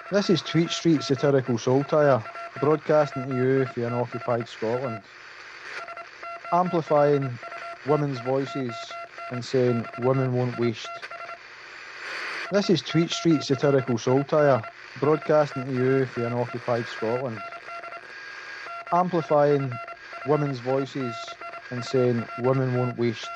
This is Tweet Street Satirical Saltire, broadcasting to you for unoccupied Scotland, amplifying women's voices and saying women won't waste. This is Tweet Street Satirical Saltire, broadcasting to you for unoccupied Scotland, amplifying women's voices and saying women won't waste.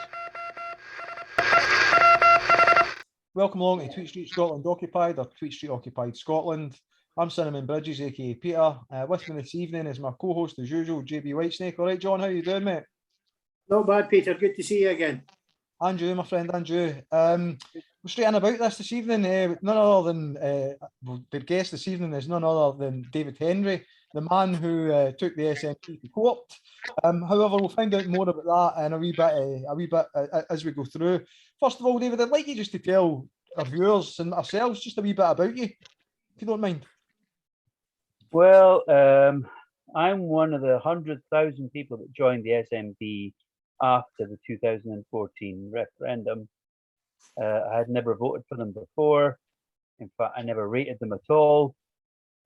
Welcome along to Tweet Street Scotland Occupied, or Tweet Street Occupied Scotland. I'm Cinnamon Bridges, aka Peter. With me this evening is my co-host as usual, JB Whitesnake. All right, John, how you doing, mate? Not bad, Peter. Good to see you again. And you, my friend, and you. We're straight in about this evening. None other than the guest this evening is none other than David Henry, the man who took the SNP to co-opt. However, we'll find out more about that in a wee bit as we go through. First of all, David, I'd like you just to tell our viewers and ourselves just a wee bit about you, if you don't mind. Well, I'm one of the 100,000 people that joined the SNP after the 2014 referendum. I had never voted for them before. In fact, I never rated them at all.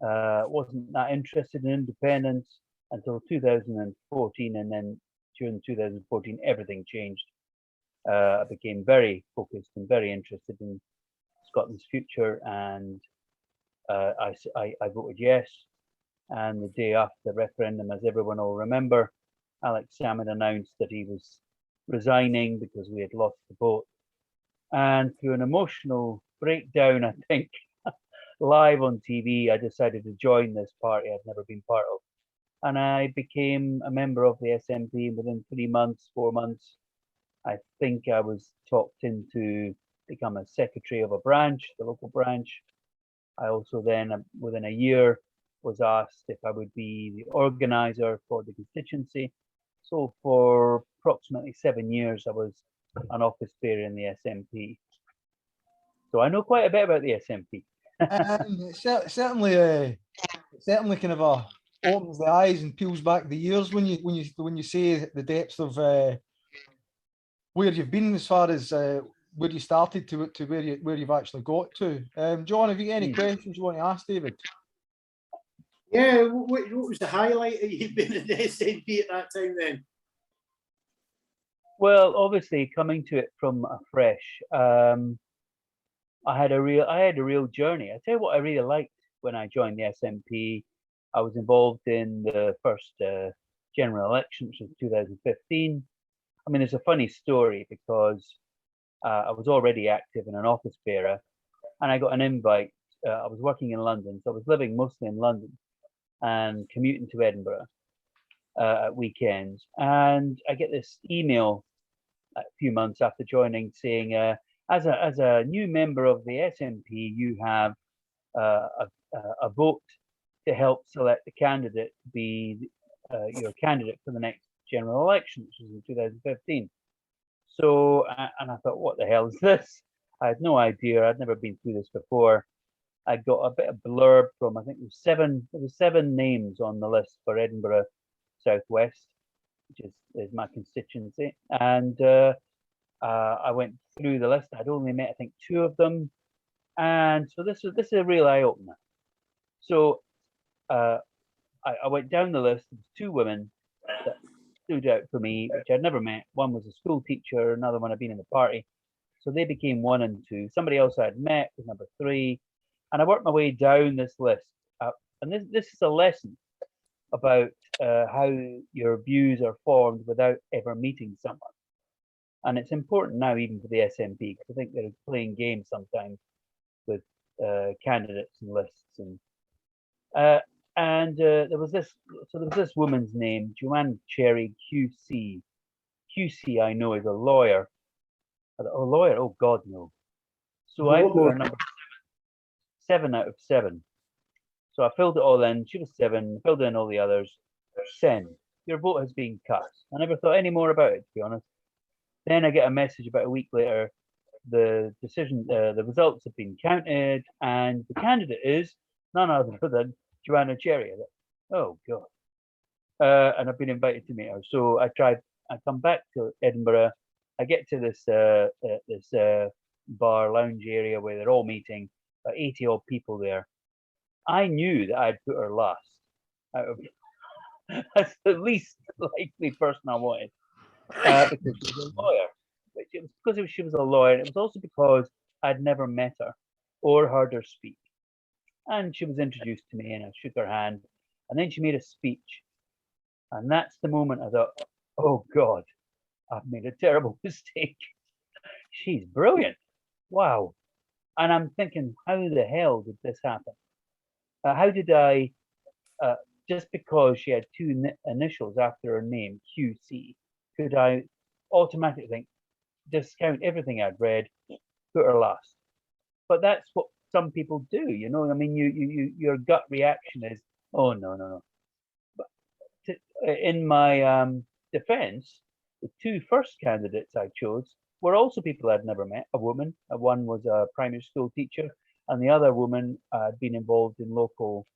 Wasn't that interested in independence until 2014, and then during 2014, everything changed. I became very focused and very interested in Scotland's future, and I voted yes. And the day after the referendum, as everyone will remember, Alex Salmond announced that he was resigning because we had lost the vote. And through an emotional breakdown, I think, live on TV, I decided to join this party I'd never been part of. And I became a member of the SNP within 3 months, 4 months. I think I was talked into become a secretary of a branch, the local branch. I also then, within a year, was asked if I would be the organizer for the constituency. So for approximately 7 years, I was an office bearer in the SNP. So I know quite a bit about the SNP. Certainly kind of opens the eyes and peels back the ears when you say the depth of where you've been as far as where you started to where you've actually got to. John, have you got any questions you want to ask David? Yeah, what was the highlight of you being in the SNP at that time then? Well, obviously coming to it from afresh, I had a real journey. I tell you what I really liked when I joined the SNP. I was involved in the first general elections of 2015. I mean, it's a funny story because I was already active in an office bearer, and I got an invite. I was working in London, so I was living mostly in London and commuting to Edinburgh at weekends. And I get this email a few months after joining saying, as a new member of the SNP, you have a vote to help select the candidate to be your candidate for the next general election, which was in 2015. So, and I thought, what the hell is this? I had no idea. I'd never been through this before. I got a bit of blurb from, I think there was seven names on the list for Edinburgh Southwest, which is my constituency. And I went through the list. I'd only met, I think, 2 of them. And so this is a real eye-opener. So I went down the list. There was 2 women that stood out for me, which I'd never met. One was a school teacher, another one had been in the party. So they became 1 and 2. Somebody else I'd met was number 3. And I worked my way down this list. And this is a lesson about how your views are formed without ever meeting someone. And it's important now, even for the SNP, because I think they're playing games sometimes with candidates and lists. And there was this woman's name, Joanne Cherry QC. QC, I know, is a lawyer. A lawyer? Oh God, no. So I put her number 7 out of 7. So I filled it all in. She was 7. Filled in all the others. Send. Your vote has been cast. I never thought any more about it, to be honest. Then I get a message about a week later. The results have been counted, and the candidate is none other than Joanna Cherry. Oh God! And I've been invited to meet her. So I come back to Edinburgh. I get to this bar lounge area where they're all meeting, about 80 odd people there. I knew that I'd put her last out of that's the least likely person I wanted, because she was a lawyer. But it was because she was a lawyer, and it was also because I'd never met her or heard her speak. And she was introduced to me, and I shook her hand, and then she made a speech, and that's the moment I thought, "Oh God, I've made a terrible mistake. She's brilliant. Wow." And I'm thinking, how the hell did this happen? How did I, just because she had two initials after her name, QC, could I automatically think, discount everything I'd read, put her last? But that's what some people do, you know. I mean, your gut reaction is, oh no. But in my defence, the two first candidates I chose were also people I'd never met. A woman, one was a primary school teacher, and the other woman had been involved in local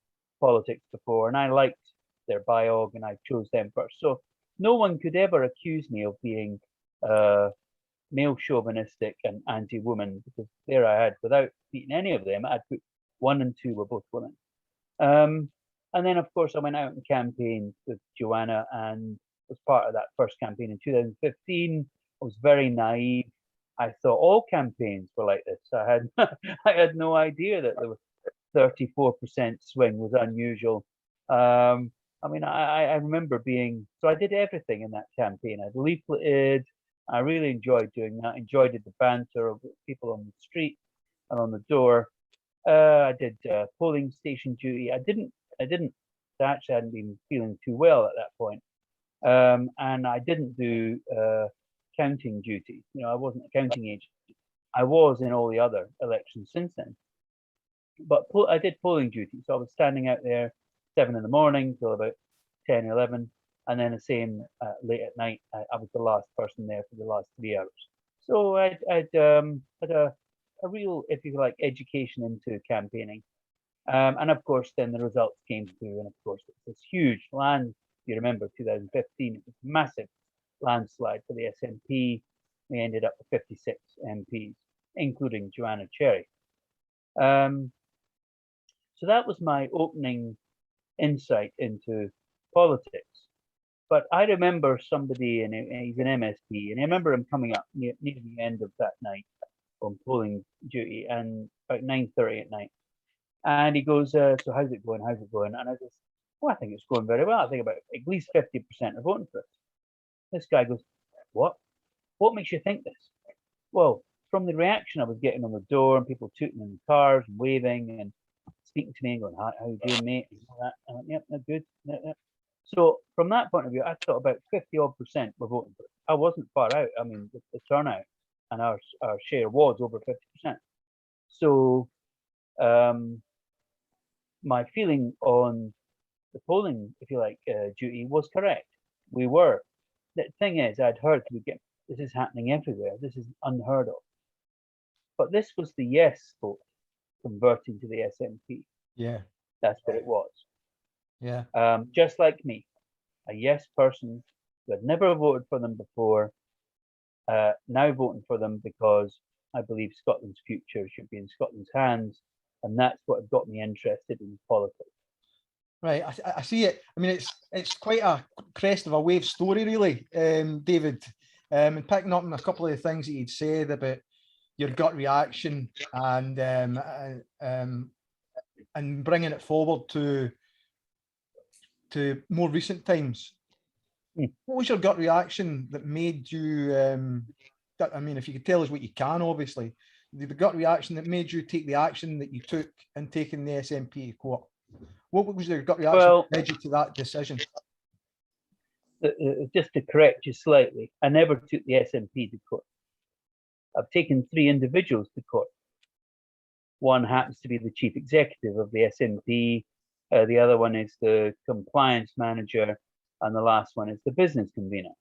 politics before, and I liked their biog, and I chose them first. So no one could ever accuse me of being male chauvinistic and anti-woman, because there I had, without meeting any of them, I'd put 1 and 2 were both women. And then, of course, I went out and campaigned with Joanna and was part of that first campaign in 2015. I was very naive. I thought all campaigns were like this. I had I had no idea that there was 34% swing was unusual. I mean, I remember being, so I did everything in that campaign. I leafleted. I really enjoyed doing that. Enjoyed the banter of people on the street and on the door. I did polling station duty. I didn't. Actually, I hadn't been feeling too well at that point, and I didn't do counting duty. You know, I wasn't a counting agent. I was in all the other elections since then. But I did polling duty, so I was standing out there 7 in the morning till about 10, 11, and then the same late at night. I was the last person there for the last 3 hours. So I'd had a real, if you like, education into campaigning. And of course, then the results came through, and of course, it's this huge land. You remember 2015, it was a massive landslide for the SNP. We ended up with 56 MPs, including Joanna Cherry. So that was my opening insight into politics. But I remember somebody, and he's an MSP, and I remember him coming up near the end of that night on polling duty, and about 9:30 at night. And he goes, so how's it going? How's it going? And I said, well, I think it's going very well. I think about at least 50% are voting for us. This guy goes, what? What makes you think this? Well, from the reaction I was getting on the door, and people tooting in the cars and waving and speaking to me and going, how you doing, mate? And all that. And I went, yep, they're good. Yep. So from that point of view, I thought about 50% were voting for it. I wasn't far out. I mean, the turnout and our share was over 50%. So my feeling on the polling, if you like, duty was correct. We were. The thing is, I'd heard this is happening everywhere. This is unheard of. But this was the yes vote converting to the SNP. Yeah. That's what it was. Yeah. Just like me, a yes person who had never voted for them before, now voting for them because I believe Scotland's future should be in Scotland's hands, and that's what got me interested in politics. Right, I see it. I mean, it's quite a crest of a wave story, really, David. And picking up on a couple of the things that you'd said about your gut reaction and bringing it forward to more recent times. What was your gut reaction that made you? I mean, if you could tell us what you can, obviously, the gut reaction that made you take the action that you took in taking the SNP to court. What was your gut reaction that led you to that decision? Just to correct you slightly, I never took the SNP to court. I've taken 3 individuals to court. One happens to be the chief executive of the SNP, the other one is the compliance manager, and the last one is the business convener.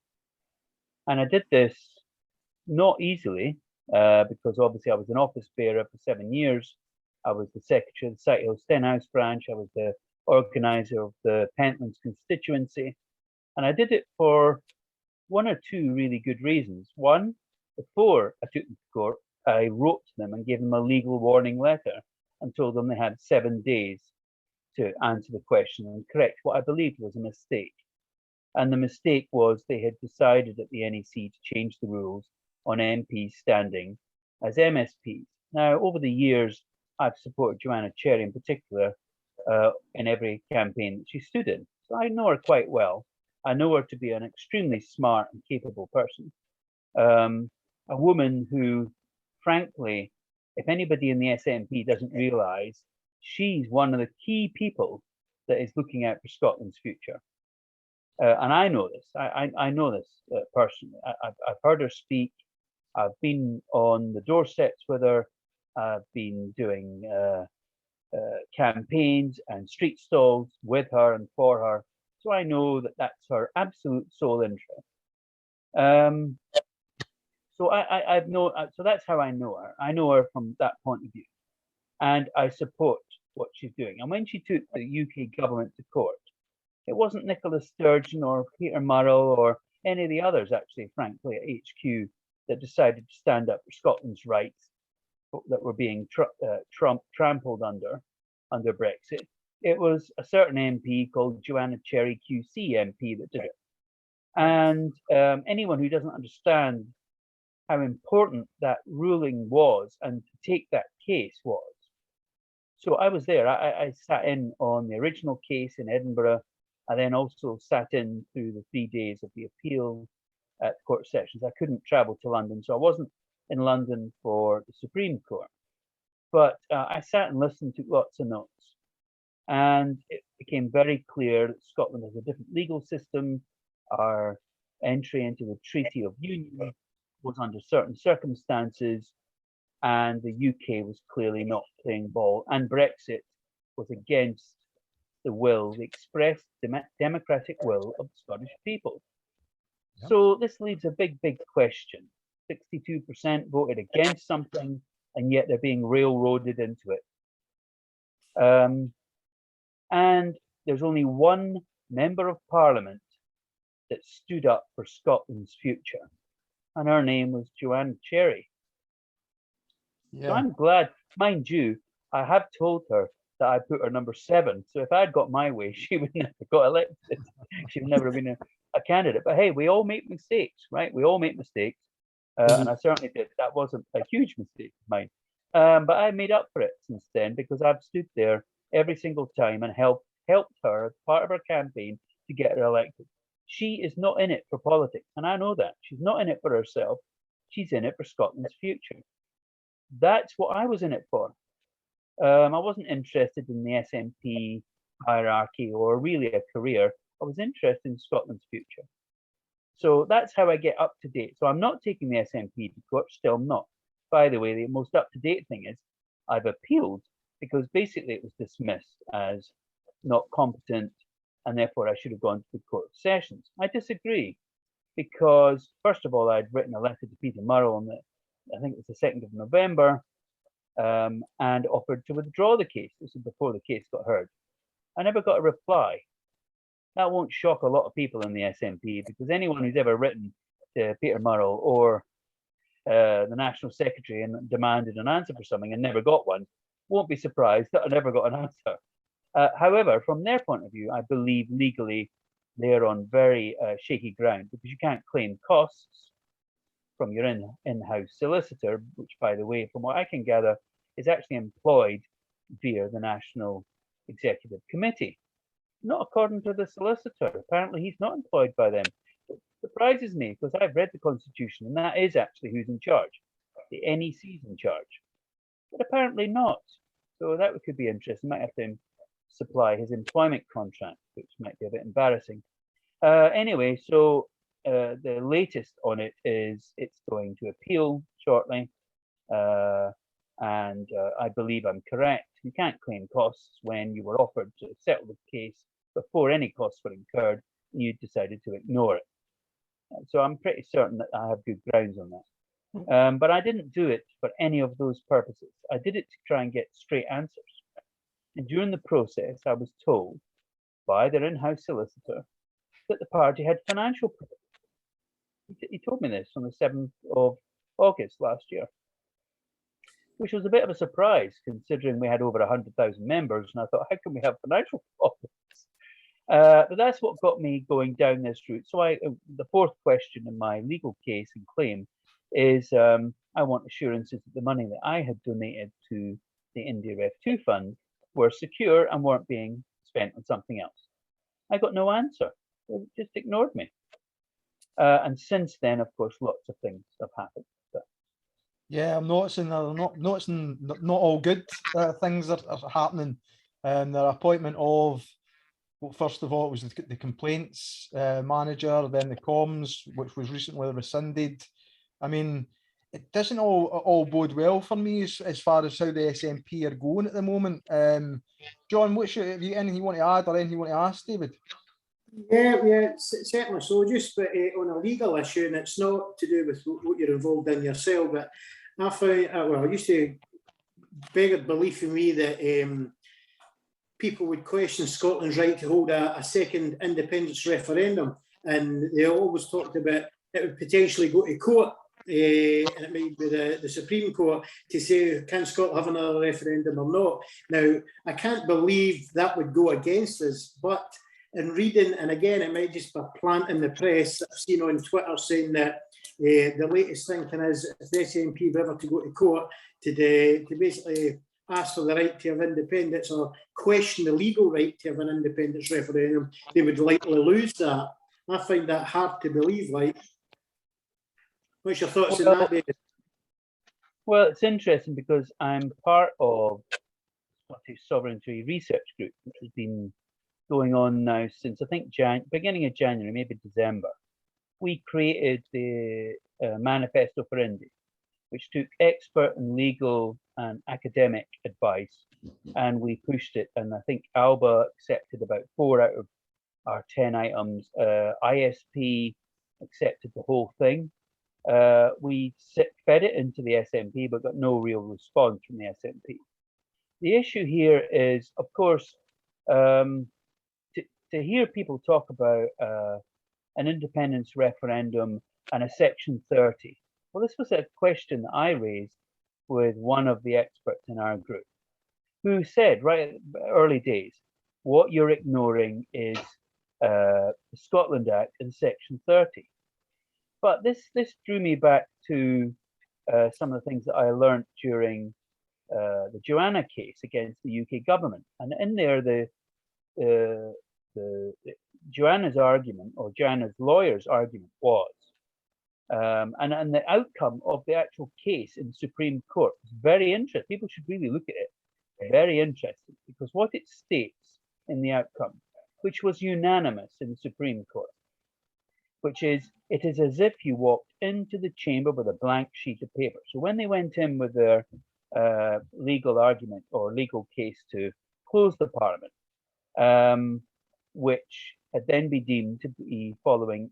And I did this not easily, because obviously I was an office bearer for 7 years. I was the secretary of the Sighthill Stenhouse branch. I was the organizer of the Pentlands constituency. And I did it for 1 or 2 really good reasons. One, before I took them to court, I wrote to them and gave them a legal warning letter and told them they had 7 days to answer the question and correct what I believed was a mistake. And the mistake was they had decided at the NEC to change the rules on MPs standing as MSPs. Now, over the years, I've supported Joanna Cherry in particular in every campaign that she stood in. So I know her quite well. I know her to be an extremely smart and capable person. A woman who, frankly, if anybody in the SNP doesn't realise, she's one of the key people that is looking out for Scotland's future. And I know this. I know this personally. I've heard her speak. I've been on the doorsteps with her. I've been doing campaigns and street stalls with her and for her. So I know that that's her absolute sole interest. So that's how I know her. I know her from that point of view, and I support what she's doing. And when she took the UK government to court, it wasn't Nicola Sturgeon or Peter Murrell or any of the others, actually, frankly, at HQ that decided to stand up for Scotland's rights that were being trampled under Brexit. It was a certain MP called Joanna Cherry QC MP that did it. And anyone who doesn't understand how important that ruling was and to take that case was. So I was there. I sat in on the original case in Edinburgh. I then also sat in through the 3 days of the appeal at the court sessions. I couldn't travel to London, so I wasn't in London for the Supreme Court. But I sat and listened to lots of notes. And it became very clear that Scotland has a different legal system. Our entry into the Treaty of Union was under certain circumstances, and the UK was clearly not playing ball. And Brexit was against the will, the expressed democratic will of the Scottish people. Yep. So this leaves a big, big question. 62% voted against something, and yet they're being railroaded into it. And there's only one member of Parliament that stood up for Scotland's future, and her name was Joanna Cherry. Yeah. So I'm glad, mind you, I have told her that I put her number 7. So if I'd got my way, she would never got elected. She would never have been a candidate. But hey, we all make mistakes, right? We all make mistakes. And I certainly did. That wasn't a huge mistake of mine. But I made up for it since then because I've stood there every single time and helped her as part of her campaign to get her elected. She is not in it for politics, and I know that. She's not in it for herself. She's in it for Scotland's future. That's what I was in it for. I wasn't interested in the SNP hierarchy or really a career. I was interested in Scotland's future. So that's how I get up to date. So I'm not taking the SNP to court, still not. By the way, the most up-to-date thing is I've appealed because basically it was dismissed as not competent and therefore I should have gone to the Court of Sessions. I disagree because, first of all, I'd written a letter to Peter Murrell on I think it was the 2nd of November, and offered to withdraw the case. This was before the case got heard. I never got a reply. That won't shock a lot of people in the SNP because anyone who's ever written to Peter Murrell or the National Secretary and demanded an answer for something and never got one won't be surprised that I never got an answer. However, from their point of view, I believe legally they're on very shaky ground because you can't claim costs from your in-house solicitor, which, by the way, from what I can gather, is actually employed via the National Executive Committee. Not according to the solicitor. Apparently, he's not employed by them. It surprises me because I've read the Constitution, and that is actually who's in charge. The NEC's in charge. But apparently not. So that could be interesting. Might have to supply his employment contract, which might be a bit embarrassing. Anyway, so the latest on it is it's going to appeal shortly. And I believe I'm correct. You can't claim costs when you were offered to settle the case before any costs were incurred and you decided to ignore it. So I'm pretty certain that I have good grounds on that. But I didn't do it for any of those purposes. I did it to try and get straight answers. And during the process, I was told by their in-house solicitor that the party had financial problems. He told me this on the 7th of August last year. which was a bit of a surprise considering we had over 100,000 members. And I thought, how can we have financial problems? But that's what got me going down this route. So the fourth question in my legal case and claim is I want assurances that the money that I had donated to the India Ref2 fund were secure and weren't being spent on something else. I got no answer. They just ignored me. And since then, of course, lots of things have happened. Yeah, I'm noticing not all good things are happening. Their appointment of, well, first of all, it was the complaints manager, then the comms, which was recently rescinded. I mean, it doesn't all bode well for me as far as how the SNP are going at the moment. John, have you anything you want to add or anything you want to ask David? Yeah, certainly so. Just but, on a legal issue, and it's not to do with what you're involved in yourself, but I found, well, I used to beg belief in me that people would question Scotland's right to hold a second independence referendum, and they always talked about it would potentially go to court, and it might be the Supreme Court to say, can Scotland have another referendum or not? Now, I can't believe that would go against us, but in reading, and again, it might just be a plant in the press, I've seen on Twitter saying that the latest thinking is if the SNP were ever to go to court to basically ask for the right to have independence or question the legal right to have an independence referendum, they would likely lose that. I find that hard to believe. Like, what's your thoughts on that, David? Well, it's interesting because I'm part of Scottish Sovereignty Research Group, which has been going on now since I think beginning of January, maybe December. We created the Manifesto for India, which took expert and legal and academic advice, and we pushed it. And I think ALBA accepted about 4 out of our 10 items. ISP accepted the whole thing. We fed it into the SNP, but got no real response from the SNP. The issue here is, of course, to hear people talk about an independence referendum and a Section 30. Well, this was a question that I raised with one of the experts in our group, who said right at early days, what you're ignoring is the Scotland Act and Section 30. But this drew me back to some of the things that I learned during the Joanna case against the UK government. And in there, Joanna's argument, or Joanna's lawyer's argument, was, and the outcome of the actual case in the Supreme Court is very interesting. People should really look at it. Very interesting, because what it states in the outcome, which was unanimous in the Supreme Court, which is, it is as if you walked into the chamber with a blank sheet of paper. So when they went in with their legal argument or legal case to close the Parliament, which had then been deemed to be following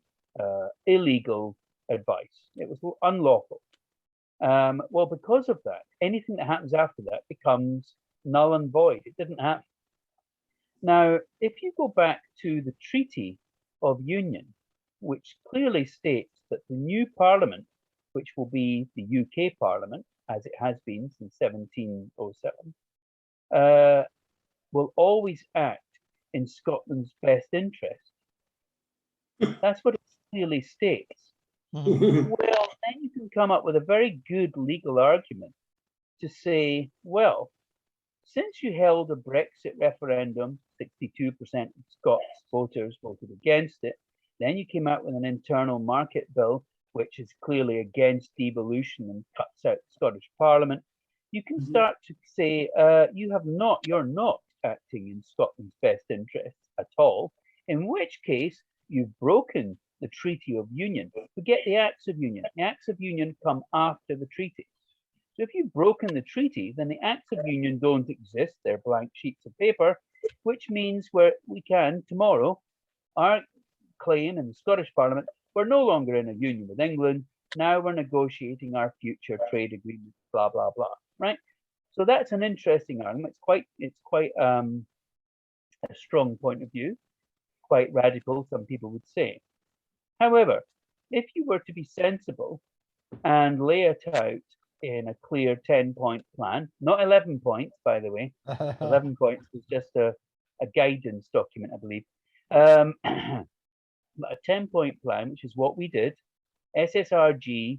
illegal advice. It was unlawful. Well, because of that, anything that happens after that becomes null and void. It didn't happen. Now, if you go back to the Treaty of Union, which clearly states that the new Parliament, which will be the UK Parliament, as it has been since 1707, will always act in Scotland's best interest. That's what it clearly states. Well, then you can come up with a very good legal argument to say, well, since you held a Brexit referendum, 62% of Scots voters voted against it, then you came out with an internal market bill, which is clearly against devolution and cuts out the Scottish Parliament. You can start to say, you're not acting in Scotland's best interests at all, in which case you've broken the Treaty of Union. Forget the Acts of Union. The Acts of Union come after the treaty. So if you've broken the treaty, then the Acts of Union don't exist. They're blank sheets of paper, which means we can tomorrow claim in the Scottish Parliament, we're no longer in a union with England. Now we're negotiating our future trade agreement, blah, blah, blah, right? So that's an interesting argument. It's quite a strong point of view, quite radical, some people would say. However, if you were to be sensible and lay it out in a clear 10-point plan, not 11 points, by the way. 11 points was just a guidance document, I believe. But a 10-point plan, which is what we did. SSRG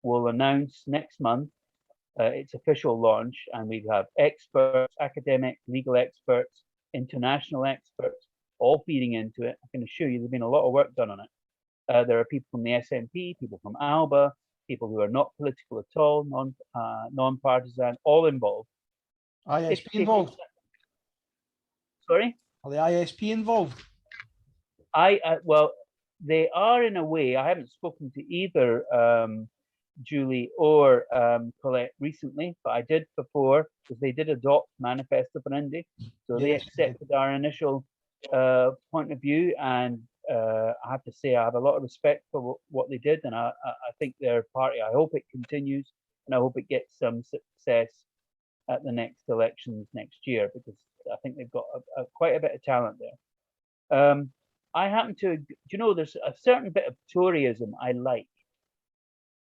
will announce next month its official launch, and we have experts, academic, legal experts, international experts, all feeding into it. I can assure you there's been a lot of work done on it. There are people from the SNP, people from ALBA, people who are not political at all, non-partisan, all involved. ISP involved? Sorry? Are the ISP involved? Well, they are in a way. I haven't spoken to either Julie or Colette recently, but I did before, because they did adopt Manifesto for Indy. So they accepted our initial point of view, and I have to say I have a lot of respect for what they did, and I think their party, I hope it continues, and I hope it gets some success at the next elections next year, because I think they've got quite a bit of talent there. I happen to, you know, there's a certain bit of Toryism I like.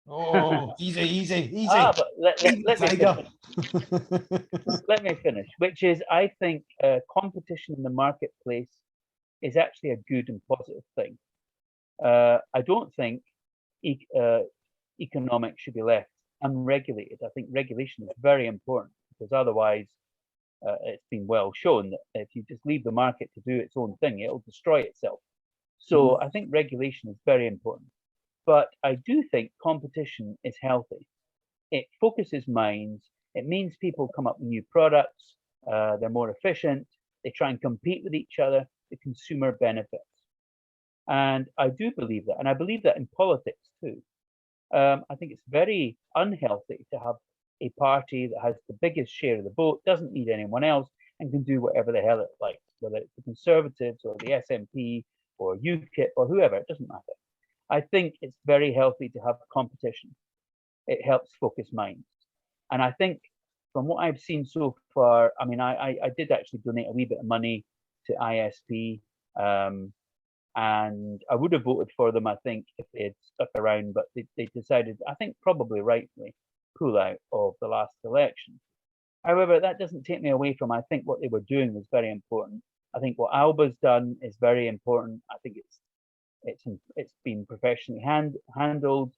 Oh, easy. But let me finish, which is, I think competition in the marketplace is actually a good and positive thing. I don't think economics should be left unregulated. I think regulation is very important, because otherwise it's been well shown that if you just leave the market to do its own thing, it'll destroy itself. So I think regulation is very important. But I do think competition is healthy. It focuses minds. It means people come up with new products. They're more efficient. They try and compete with each other. The consumer benefits. And I do believe that. And I believe that in politics too. I think it's very unhealthy to have a party that has the biggest share of the vote, doesn't need anyone else, and can do whatever the hell it likes, whether it's the Conservatives or the SNP or UKIP or whoever, it doesn't matter. I think it's very healthy to have competition. It helps focus minds. And I think from what I've seen so far, I mean, I did actually donate a wee bit of money to ISP, and I would have voted for them, I think, if they had stuck around, but they decided, I think probably rightly, pull out of the last election. However, that doesn't take me away from, I think what they were doing was very important. I think what Alba's done is very important. I think it's been professionally handled.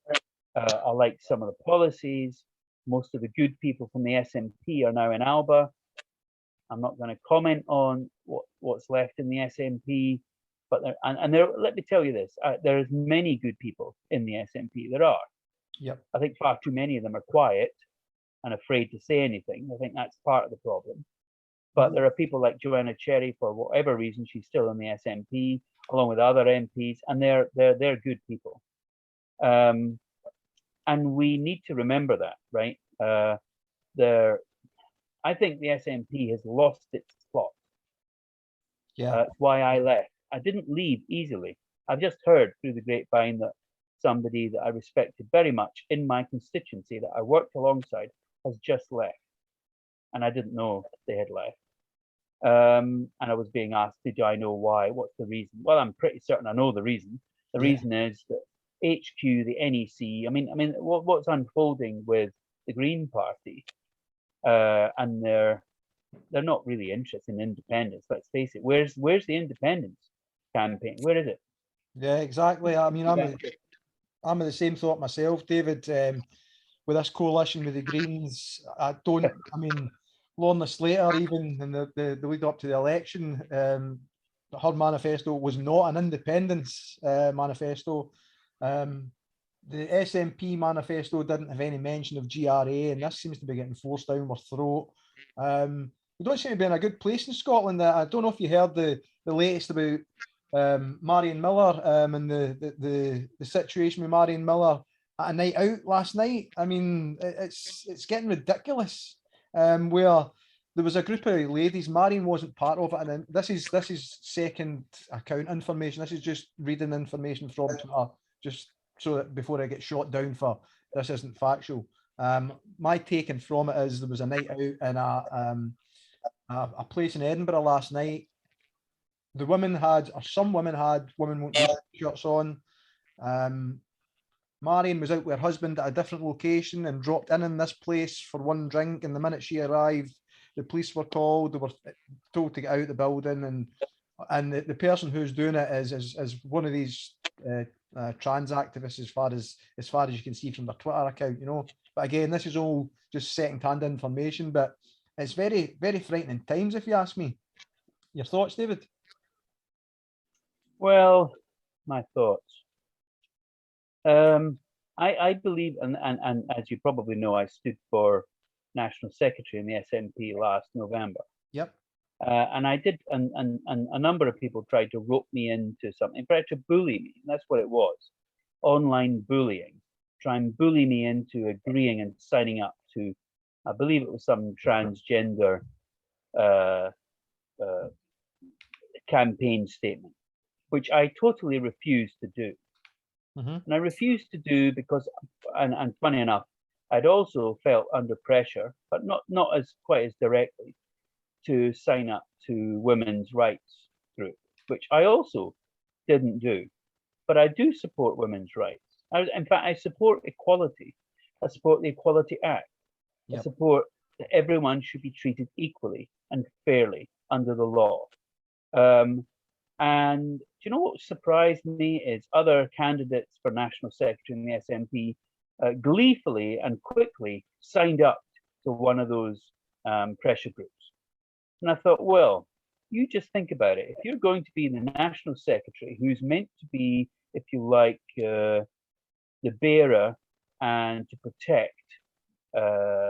I like some of the policies. Most of the good people from the SNP are now in Alba. I'm not going to comment on what's left in the SNP, but let me tell you this: there is many good people in the SNP. There are. Yep. I think far too many of them are quiet and afraid to say anything. I think that's part of the problem. But there are people like Joanna Cherry, for whatever reason, she's still in the SNP, along with other MPs, and they're good people. And we need to remember that, right? I think the SNP has lost its plot. Yeah. That's why I left. I didn't leave easily. I've just heard through the grapevine that somebody that I respected very much in my constituency that I worked alongside has just left. And I didn't know they had left. And I was being asked, did I know why? What's the reason? Well, I'm pretty certain I know the reason. The reason is that HQ, the NEC, I mean, what's unfolding with the Green Party, and they're not really interested in independence. Let's face it. Where's the independence campaign? Where is it? Yeah, exactly. I mean, I'm of the same thought myself, David. With this coalition with the Greens, I mean, Lorna Slater, even in the lead up to the election, her manifesto was not an independence manifesto. The SNP manifesto didn't have any mention of GRA, and this seems to be getting forced down our throat. We don't seem to be in a good place in Scotland. I don't know if you heard the latest about Marion Miller and the situation with Marion Miller at a night out last night. I mean, it's getting ridiculous. Where there was a group of ladies, Marion wasn't part of it, and this is second account information. This is just reading information from Twitter, just so that before I get shot down for this isn't factual. My taking from it is there was a night out in a place in Edinburgh last night. The women had, or some women had, women won't have shirts on. Marion was out with her husband at a different location and dropped in this place for one drink. And the minute she arrived, the police were called. They were told to get out of the building. And the person who's doing it is one of these trans activists, as far as you can see from their Twitter account, you know. But again, this is all just second-hand information. But it's very, very frightening times, if you ask me. Your thoughts, David? Well, my thoughts. I believe, and as you probably know, I stood for National Secretary in the SNP last November. Yep. And I did, and a number of people tried to rope me into something, tried to bully me. That's what it was. Online bullying. Try and bully me into agreeing and signing up to, I believe it was some transgender campaign statement, which I totally refused to do. Mm-hmm. And I refused to do because, and funny enough, I'd also felt under pressure, but not as quite as directly, to sign up to women's rights group, which I also didn't do. But I do support women's rights. In fact, I support equality. I support the Equality Act. Yep. I support that everyone should be treated equally and fairly under the law. And do you know what surprised me is other candidates for National Secretary in the SNP gleefully and quickly signed up to one of those pressure groups. And I thought, well, you just think about it. If you're going to be the National Secretary, who's meant to be, if you like, the bearer and to protect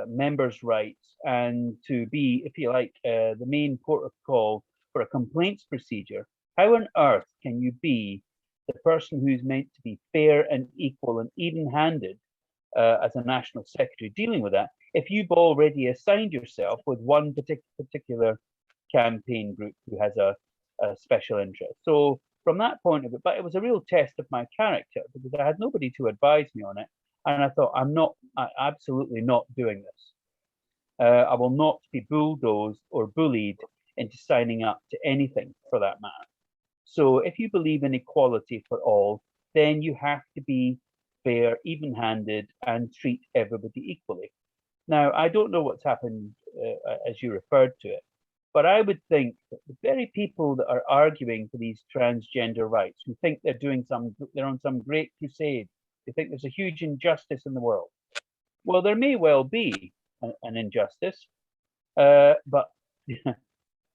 members' rights and to be, if you like, the main port of call for a complaints procedure, how on earth can you be the person who's meant to be fair and equal and even-handed as a National Secretary dealing with that if you've already assigned yourself with one particular campaign group who has a special interest? So from that point of it, but it was a real test of my character because I had nobody to advise me on it. And I thought, I'm absolutely not doing this. I will not be bulldozed or bullied into signing up to anything for that matter. So if you believe in equality for all, then you have to be fair, even-handed, and treat everybody equally. Now, I don't know what's happened as you referred to it, but I would think that the very people that are arguing for these transgender rights, who think they're on some great crusade, they think there's a huge injustice in the world. Well, there may well be an injustice, but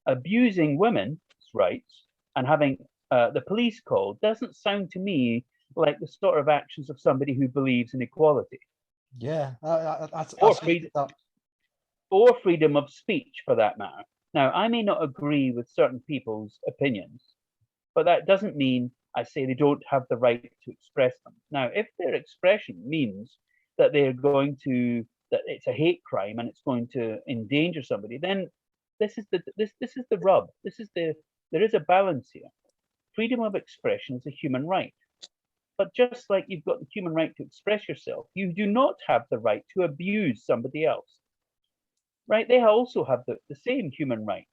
abusing women's rights and having the police called doesn't sound to me like the sort of actions of somebody who believes in equality. Yeah, or freedom of speech, for that matter. Now, I may not agree with certain people's opinions, but that doesn't mean I say they don't have the right to express them. Now, if their expression means that they're going to, that it's a hate crime and it's going to endanger somebody, then this is the rub. There is a balance here. Freedom of expression is a human right. But just like you've got the human right to express yourself, you do not have the right to abuse somebody else. Right? They also have the same human right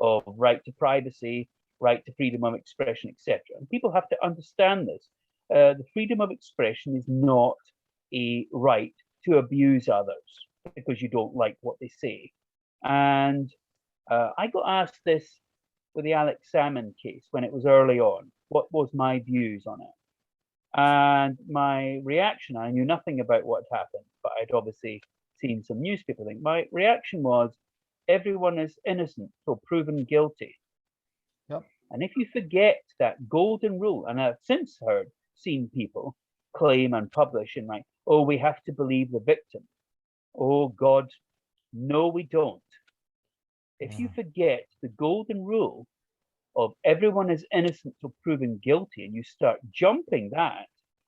of right to privacy, right to freedom of expression, etc. And people have to understand this. The freedom of expression is not a right to abuse others because you don't like what they say. And I got asked this with the Alex Salmond case when it was early on. What was my views on it? And my reaction, I knew nothing about what happened, but I'd obviously seen some newspaper thing. My reaction was, everyone is innocent till proven guilty. Yep. And if you forget that golden rule, and I've since seen people claim and publish and write, oh, we have to believe the victim. Oh God, no, we don't. If you forget the golden rule of everyone is innocent till proven guilty, and you start jumping that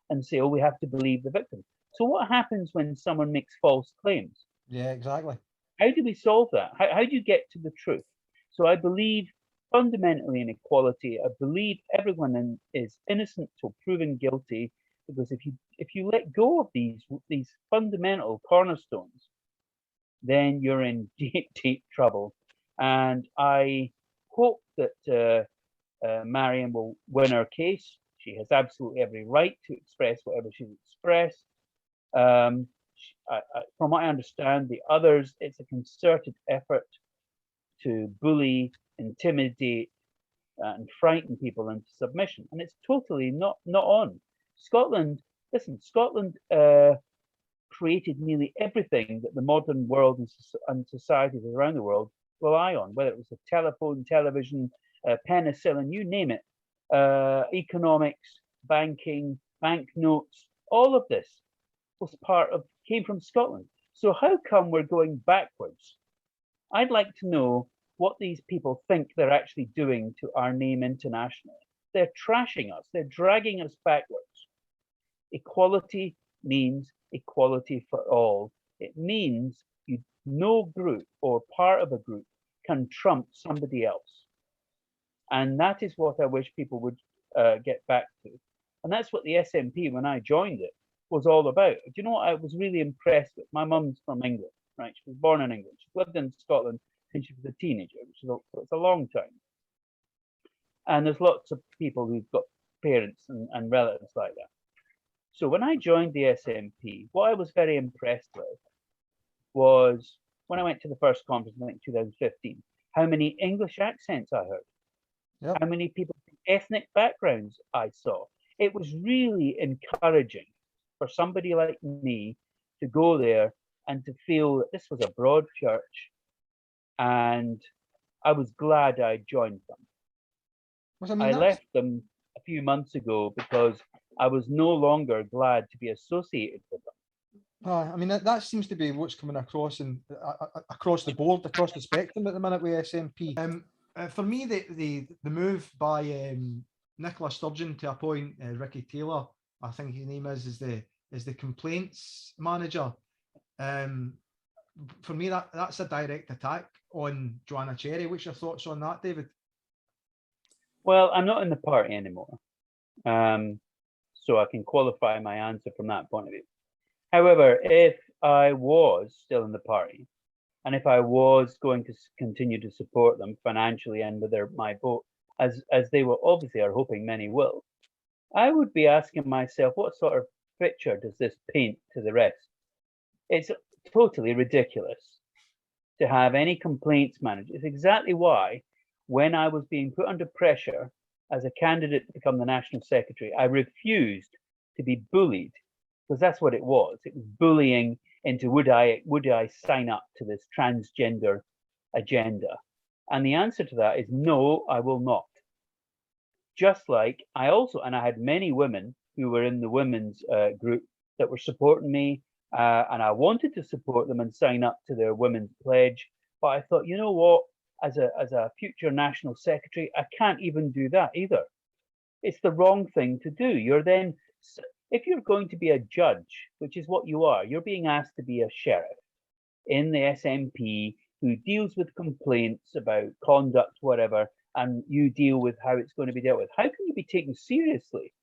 and say, oh, we have to believe the victim. So what happens when someone makes false claims? Yeah, exactly. How do we solve that? How do you get to the truth? So I believe fundamentally in equality. I believe everyone is innocent till proven guilty, because if you let go of these fundamental cornerstones, then you're in deep, deep trouble. And I hope that Marion will win her case. She has absolutely every right to express whatever she's expressed. From what I understand, the others, it's a concerted effort to bully, intimidate, and frighten people into submission, and it's totally not on. Scotland, listen, Scotland created nearly everything that the modern world and societies around the world rely on, whether it was the telephone, television, penicillin, you name it, economics, banking, banknotes, all of this was came from Scotland. So how come we're going backwards? I'd like to know what these people think they're actually doing to our name internationally. They're trashing us. They're dragging us backwards. Equality means equality for all. It means no group or part of a group can trump somebody else. And that is what I wish people would get back to. And that's what the SNP, when I joined it, was all about. Do you know what I was really impressed with? My mum's from England, right? She was born in England. She's lived in Scotland since she was a teenager, which is it's a long time. And there's lots of people who've got parents and relatives like that. So when I joined the SNP, what I was very impressed with was when I went to the first conference, I think 2015, how many English accents I heard. Yep. How many people from ethnic backgrounds I saw. It was really encouraging for somebody like me to go there and to feel that this was a broad church, and I was glad I joined them. I left them a few months ago because I was no longer glad to be associated with them. I mean, that seems to be what's coming across and across the board, across the spectrum at the minute with SNP. For me, the move by Nicola Sturgeon to appoint Ricky Taylor, I think his name is the complaints manager. For me, that's a direct attack on Joanna Cherry. What's your thoughts on that, David? Well, I'm not in the party anymore, so I can qualify my answer from that point of view. However, if I was still in the party, and if I was going to continue to support them financially and with my vote, as they will obviously are hoping many will, I would be asking myself, what sort of picture does this paint to the rest? It's totally ridiculous to have any complaints manager. It's exactly why, when I was being put under pressure as a candidate to become the National Secretary, I refused to be bullied, because that's what it was. It was bullying into would I sign up to this transgender agenda? And the answer to that is no, I will not. Just like I had many women who were in the women's group that were supporting me, and I wanted to support them and sign up to their women's pledge. But I thought, you know what, as a future national secretary, I can't even do that either. It's the wrong thing to do. You're then, if you're going to be a judge, which is what you are, you're being asked to be a sheriff in the SNP who deals with complaints about conduct, whatever, and you deal with how it's going to be dealt with. How can you be taken seriously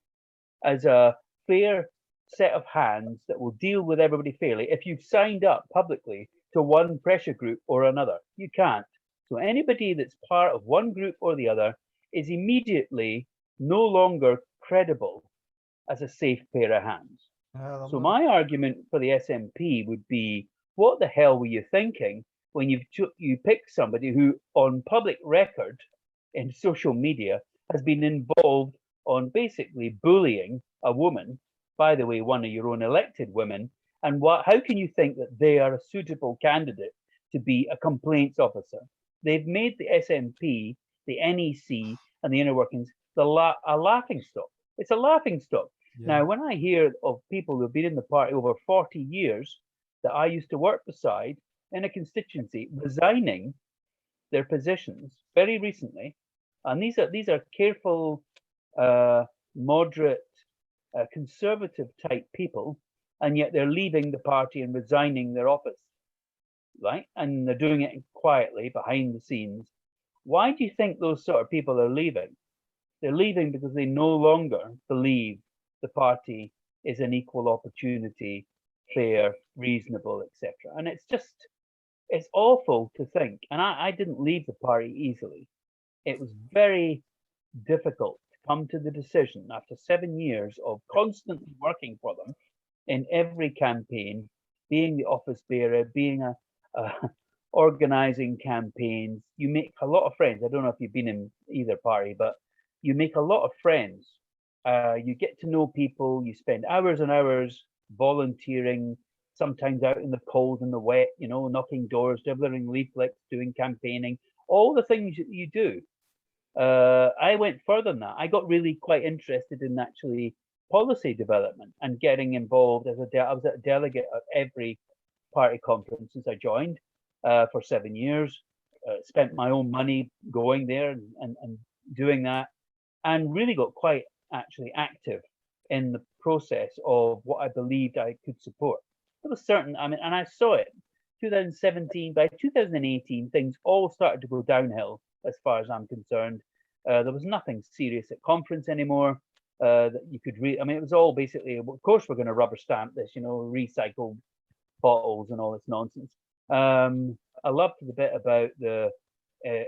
as a fair set of hands that will deal with everybody fairly if you've signed up publicly to one pressure group or another? You can't. So anybody that's part of one group or the other is immediately no longer credible as a safe pair of hands. So my argument for the SNP would be, what the hell were you thinking when you pick somebody who on public record in social media has been involved on basically bullying a woman, by the way, one of your own elected women, and how can you think that they are a suitable candidate to be a complaints officer? They've made the SNP, the NEC, and the inner workings a laughing stock. It's a laughing stock. Yeah. Now, when I hear of people who've been in the party over 40 years that I used to work beside in a constituency resigning their positions very recently, and these are careful, moderate, conservative type people, and yet they're leaving the party and resigning their office, right? And they're doing it quietly behind the scenes. Why do you think those sort of people are leaving? They're leaving because they no longer believe the party is an equal opportunity, fair, reasonable, etc. And it's awful to think. And I didn't leave the party easily. It was very difficult come to the decision after 7 years of constantly working for them in every campaign, being the office bearer, being a organizing campaigns. You make a lot of friends. I don't know if you've been in either party, but you make a lot of friends. You get to know people. You spend hours and hours volunteering, sometimes out in the cold and the wet, you know, knocking doors, delivering leaflets, doing campaigning, all the things that you do. I went further than that. I got really quite interested in actually policy development and getting involved as I was a delegate at every party conference since I joined for 7 years. Spent my own money going there and doing that, and really got quite actually active in the process of what I believed I could support. There was certain, I mean, and I saw it. 2017, by 2018, things all started to go downhill as far as I'm concerned. There was nothing serious at conference anymore that you could read. I mean, it was all basically, of course, we're going to rubber stamp this, you know, recycled bottles and all this nonsense. I loved the bit about the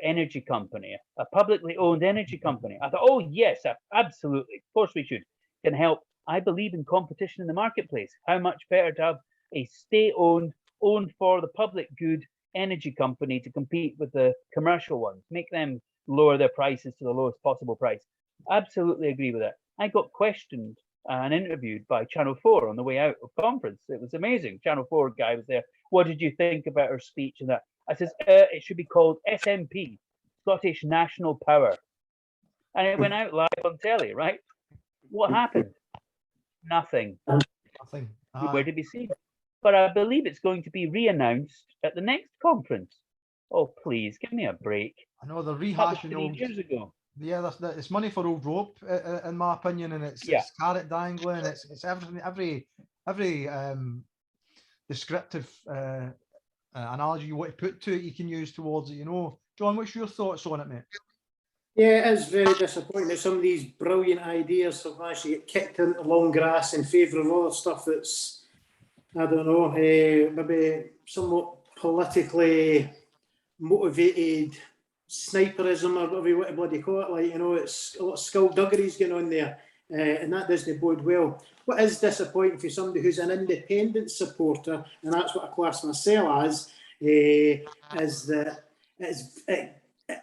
energy company, a publicly owned energy company. I thought, oh, yes, absolutely. Of course we should. Can help. I believe in competition in the marketplace. How much better to have a state-owned, owned for the public good energy company to compete with the commercial ones, make them lower their prices to the lowest possible price. Absolutely agree with that. I got questioned and interviewed by Channel 4 on the way out of conference. It was amazing. Channel 4 guy was there. What did you think about her speech and that? I says, it should be called SNP, Scottish National Power. And it went out live on telly, right? What happened? Nothing. Nothing. Where did we see it? But I believe it's going to be re-announced at the next conference. Oh, please, give me a break. I know they're That was rehashing 3 old. years ago. Yeah, it's money for old rope, in my opinion, and it's carrot dangling. It's everything, every descriptive analogy you want to put to it, you can use towards it. You know, John, what's your thoughts on it, mate? Yeah, it is very disappointing that some of these brilliant ideas have actually get kicked into long grass in favour of other stuff that's, I don't know, maybe somewhat politically motivated sniperism or whatever you want to bloody call it. Like, you know, it's a lot of skullduggeries going on there, and that doesn't bode well. What is disappointing for somebody who's an independent supporter, and that's what I class myself as, is that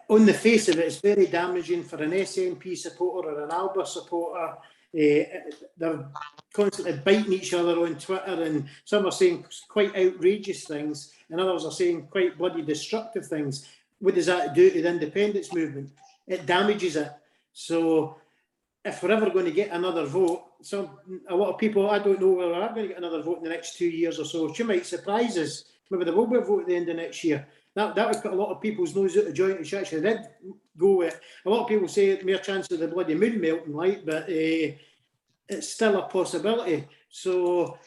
on the face of it, it's very damaging for an SNP supporter or an Alba supporter. They're constantly biting each other on Twitter, and some are saying quite outrageous things, and others are saying quite bloody destructive things. What does that do to the independence movement? It damages it. So if we're ever going to get another vote, a lot of people, I don't know whether we're going to get another vote in the next 2 years or so. She might surprise us. Maybe there will be a vote at the end of next year. That would put a lot of people's nose out of joint if she actually did go with it. A lot of people say it's mere chance of the bloody moon melting, like, but it's still a possibility. So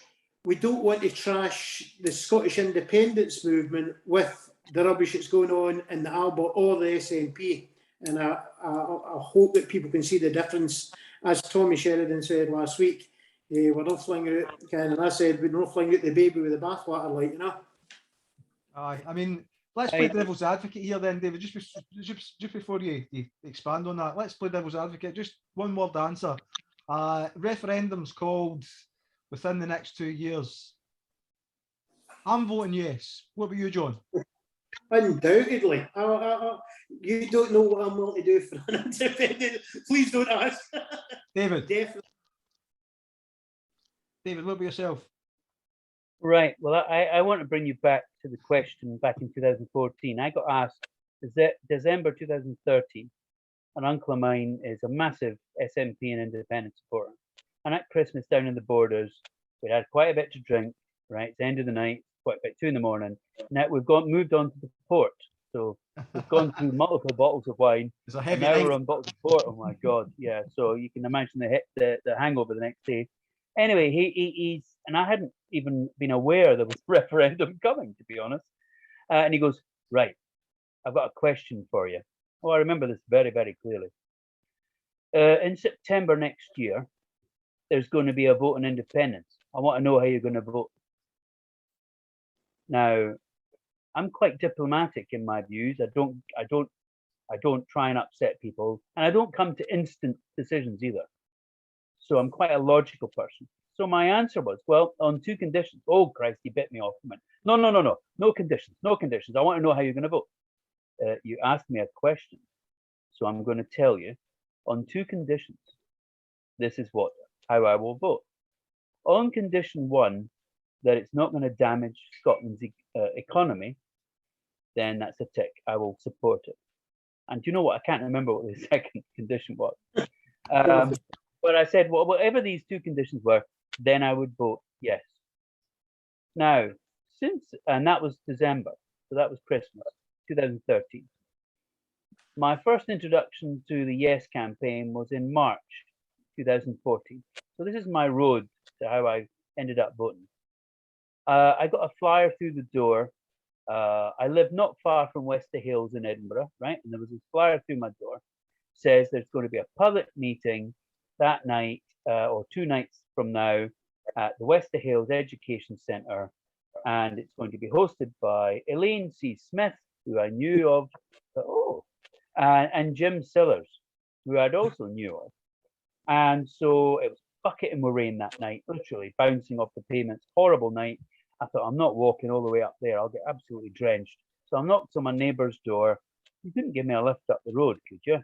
we don't want to trash the Scottish independence movement with the rubbish that's going on in the Alba or the SNP. And I hope that people can see the difference. As Tommy Sheridan said last week, we're not flinging out, and I said, we're not flinging out the baby with the bathwater, like, you know. I mean, let's play devil's advocate here then, David, just before you expand on that. Let's play devil's advocate. Just one word answer. Referendums called within the next 2 years. I'm voting yes. What about you, John? Undoubtedly. You don't know what I'm willing to do for an independent. Please don't ask. David. Definitely. David, what about yourself? Right. Well, I want to bring you back to the question back in 2014. I got asked, December 2013, an uncle of mine is a massive SNP and independent supporter. And at Christmas down in the Borders, we had quite a bit to drink, right? It's the end of the night, quite about 2 in the morning. Now we've moved on to the port. So we've gone through multiple bottles of wine. It's a heavy now night. we're on bottles of port. Oh my God. Yeah. So you can imagine the hangover the next day. Anyway, he's, and I hadn't even been aware there was a referendum coming, to be honest. And he goes, right, I've got a question for you. Oh, I remember this very, very clearly. In September next year, there's going to be a vote on independence. I want to know how you're going to vote. Now, I'm quite diplomatic in my views. I don't I don't try and upset people, and I don't come to instant decisions either. So I'm quite a logical person. So my answer was, well, on two conditions. Oh, Christ, he bit me off. He went, no conditions, no conditions. I want to know how you're going to vote. You asked me a question, so I'm going to tell you on two conditions. This is how I will vote. On condition one, that it's not going to damage Scotland's economy, then that's a tick. I will support it. And do you know what? I can't remember what the second condition was. But I said, well, whatever these two conditions were, then I would vote yes. Now, and that was December, so that was Christmas, 2013. My first introduction to the Yes campaign was in March 2014. So this is my road to how I ended up voting. I got a flyer through the door. I live not far from Wester Hills in Edinburgh, right? And there was a flyer through my door. Says there's going to be a public meeting that night or 2 nights from now at the Wester Hills Education Centre, and it's going to be hosted by Elaine C. Smith, who I knew of, and Jim Sillars, who I'd also knew of. And so it was bucketing with rain that night, literally bouncing off the pavements. Horrible night. I thought, I'm not walking all the way up there. I'll get absolutely drenched. So I knocked on my neighbour's door. You couldn't give me a lift up the road, could you?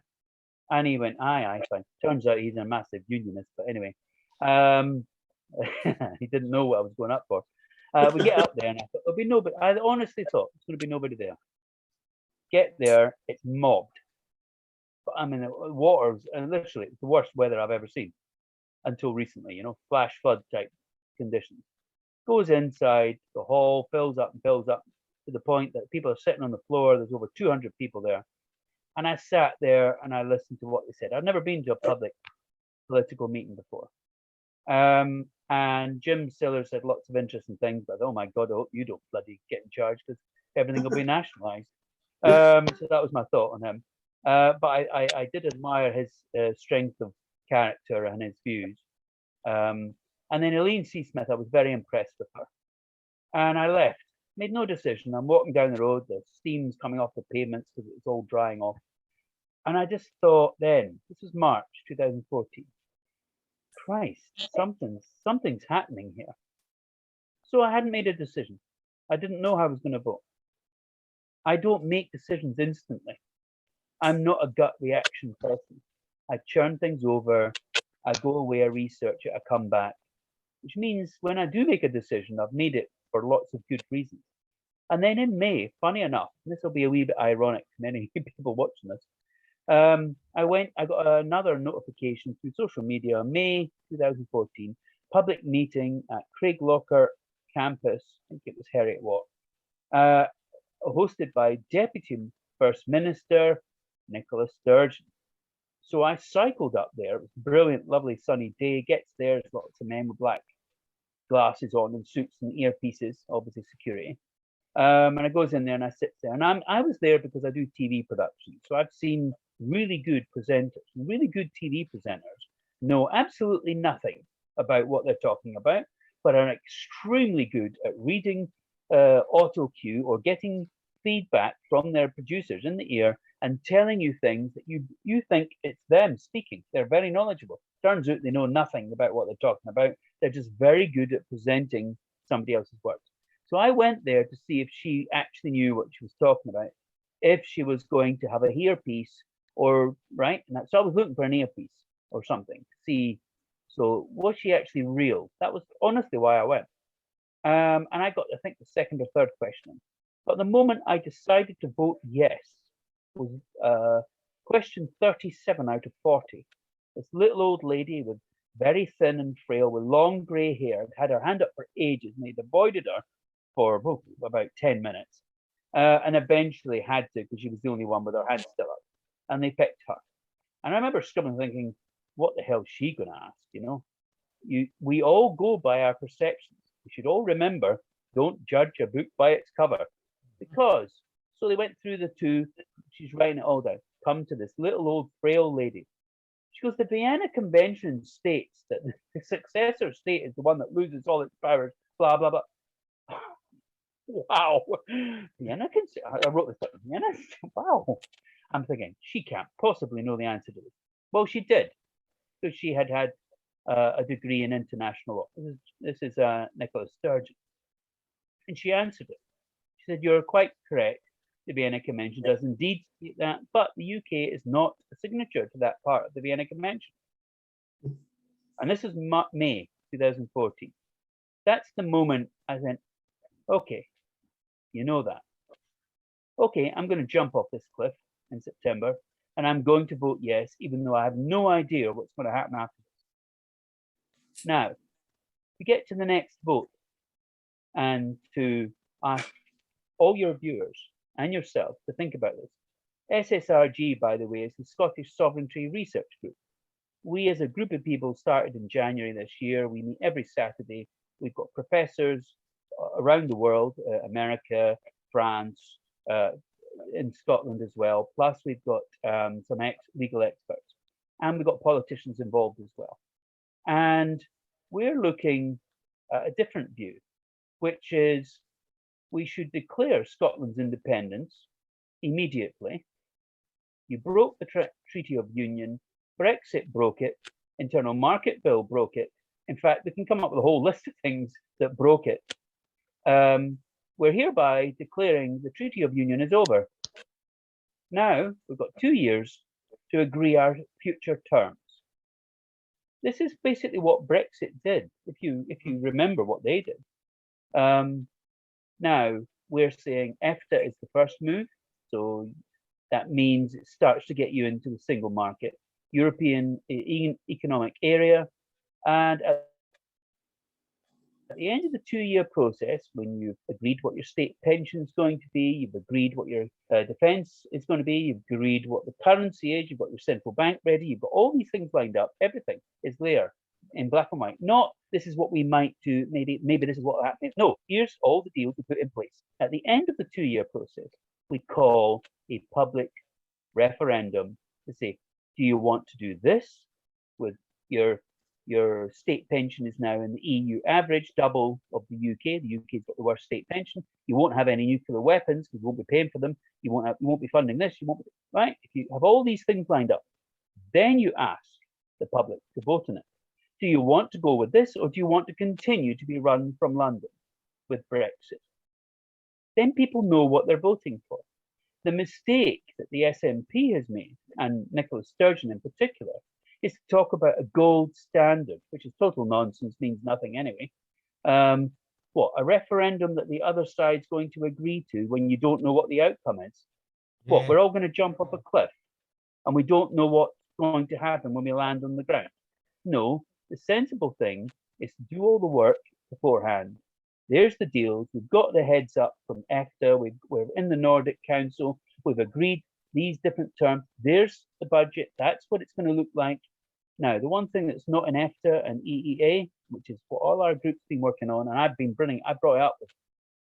And he went, aye, fine. Turns out he's a massive unionist, but anyway. He didn't know what I was going up for. We get up there and I thought, there'll be nobody. I honestly thought there's going to be nobody there. Get there, it's mobbed. But I mean, the waters, and literally, it's the worst weather I've ever seen until recently, you know, flash flood type conditions. Goes inside, the hall fills up to the point that people are sitting on the floor. There's over 200 people there. And I sat there and I listened to what they said. I've never been to a public political meeting before. And Jim Sillars said lots of interesting things, but oh my God, I hope you don't bloody get in charge because everything will be nationalised. So that was my thought on him. But I did admire his strength of character and his views. And then Elaine C. Smith, I was very impressed with her. And I left, made no decision. I'm walking down the road, the steam's coming off the pavements because it's all drying off. And I just thought then, this was March 2014, Christ, something's happening here. So I hadn't made a decision. I didn't know how I was going to vote. I don't make decisions instantly. I'm not a gut reaction person. I churn things over, I go away, I research it, I come back, which means when I do make a decision, I've made it for lots of good reasons. And then in May, funny enough, this will be a wee bit ironic to many people watching this, I got another notification through social media, May 2014, public meeting at Craiglocker campus, I think it was Heriot Walk, hosted by Deputy First Minister Nicola Sturgeon. So I cycled up there. It was a brilliant, lovely sunny day. Gets there, there's lots of men with black glasses on and suits and earpieces, obviously security. And I goes in there and I sit there. And I was there because I do TV production. So I've seen really good presenters, really good TV presenters know absolutely nothing about what they're talking about, but are extremely good at reading auto cue or getting feedback from their producers in the ear and telling you things that you think it's them speaking. They're very knowledgeable. Turns out they know nothing about what they're talking about. They're just very good at presenting somebody else's work. So I went there to see if she actually knew what she was talking about, if she was going to have a earpiece or, right? And so I was looking for an earpiece or something to see, so was she actually real? That was honestly why I went. And I got, I think, the second or third question. But the moment I decided to vote yes was question 37 out of 40. This little old lady with very thin and frail with long grey hair, had her hand up for ages, and they'd avoided her for about 10 minutes. And eventually had to, because she was the only one with her hand still up. And they picked her. And I remember scribbling thinking, what the hell is she going to ask, you know? We all go by our perceptions. We should all remember, don't judge a book by its cover. Because, so they went through the two, she's writing it all down, come to this little old frail lady. She goes, the Vienna Convention states that the successor state is the one that loses all its powers, blah, blah, blah. Wow. Vienna, I wrote this down. Vienna, wow. I'm thinking, she can't possibly know the answer to this. Well, she did, because she had had a degree in international law. This is Nicola Sturgeon. And she answered it. She said, you're quite correct. The Vienna Convention does indeed state that, but the UK is not a signature to that part of the Vienna Convention. And this is May 2014. That's the moment I said, okay, you know that. Okay, I'm going to jump off this cliff in September, and I'm going to vote yes, even though I have no idea what's going to happen after this. Now, to get to the next vote, and to ask all your viewers and yourself to think about this. SSRG, by the way, is the Scottish Sovereignty Research Group. We, as a group of people, started in January this year. We meet every Saturday. We've got professors around the world, America, France, in Scotland as well. Plus, we've got some legal experts, and we've got politicians involved as well. And we're looking at a different view, which is we should declare Scotland's independence immediately. You broke the Treaty of Union, Brexit broke it, Internal Market Bill broke it. In fact, we can come up with a whole list of things that broke it. We're hereby declaring the Treaty of Union is over. Now, we've got 2 years to agree our future terms. This is basically what Brexit did, if you remember what they did. Now, we're saying EFTA is the first move, so that means it starts to get you into the single market, European Economic Area, and at the end of the 2-year process, when you've agreed what your state pension is going to be, you've agreed what your defence is going to be, you've agreed what the currency is, you've got your central bank ready, you've got all these things lined up, everything is there in black and white. Not this is what we might do, maybe this is what will happen. No, here's all the deals we put in place. At the end of the 2-year process, we call a public referendum to say, do you want to do this with your state pension is now in the EU average, double of the UK. The UK's got the worst state pension. You won't have any nuclear weapons because you won't be paying for them. You won't be funding this. You won't be, right? If you have all these things lined up, then you ask the public to vote on it. Do you want to go with this, or do you want to continue to be run from London with Brexit? Then people know what they're voting for. The mistake that the SNP has made, and Nicola Sturgeon in particular, is to talk about a gold standard, which is total nonsense, means nothing anyway. What, a referendum that the other side's going to agree to when you don't know what the outcome is? Yeah. What, we're all going to jump off a cliff and we don't know what's going to happen when we land on the ground? No, the sensible thing is to do all the work beforehand. There's the deals. We've got the heads up from EFTA. We're in the Nordic Council. We've agreed these different terms. There's the budget. That's what it's going to look like. Now, the one thing that's not in EFTA and EEA, which is what all our group's been working on, and I brought it up with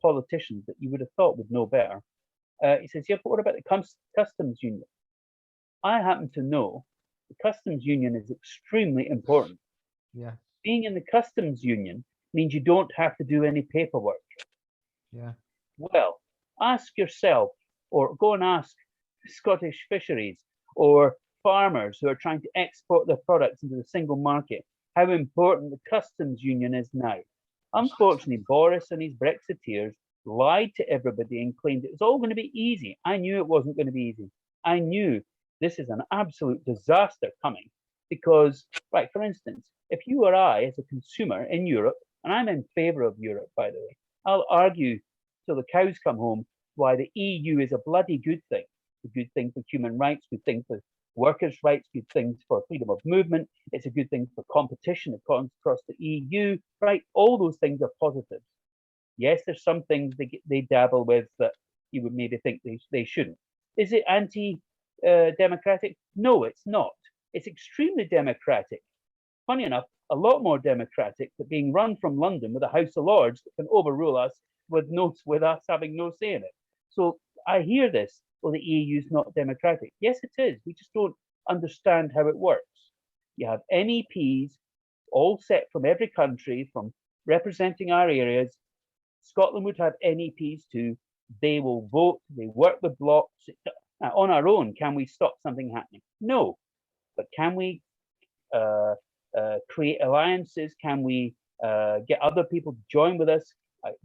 politicians that you would have thought would know better. He says, yeah, but what about the customs union? I happen to know the customs union is extremely important. Yeah. Being in the customs union means you don't have to do any paperwork. Yeah. Well, ask yourself, or go and ask Scottish fisheries or farmers who are trying to export their products into the single market, how important the customs union is now. Unfortunately, Boris and his Brexiteers lied to everybody and claimed it was all going to be easy. I knew it wasn't going to be easy. I knew this is an absolute disaster coming because, right, for instance, if you or I, as a consumer in Europe, and I'm in favor of Europe, by the way, I'll argue till the cows come home why the EU is a bloody good thing. It's a good thing for human rights, good thing for workers' rights, good things for freedom of movement. It's a good thing for competition across the EU, right? All those things are positives. Yes, there's some things they dabble with that you would maybe think they shouldn't. Is it anti-democratic? No, it's not. It's extremely democratic. Funny enough, a lot more democratic than being run from London with a House of Lords that can overrule us with us having no say in it. So I hear this, well, the EU is not democratic. Yes, it is. We just don't understand how it works. You have MEPs all set from every country, from representing our areas. Scotland would have MEPs too. They will vote. They work with blocks. On our own, can we stop something happening? No. But can we create alliances? Can we get other people to join with us?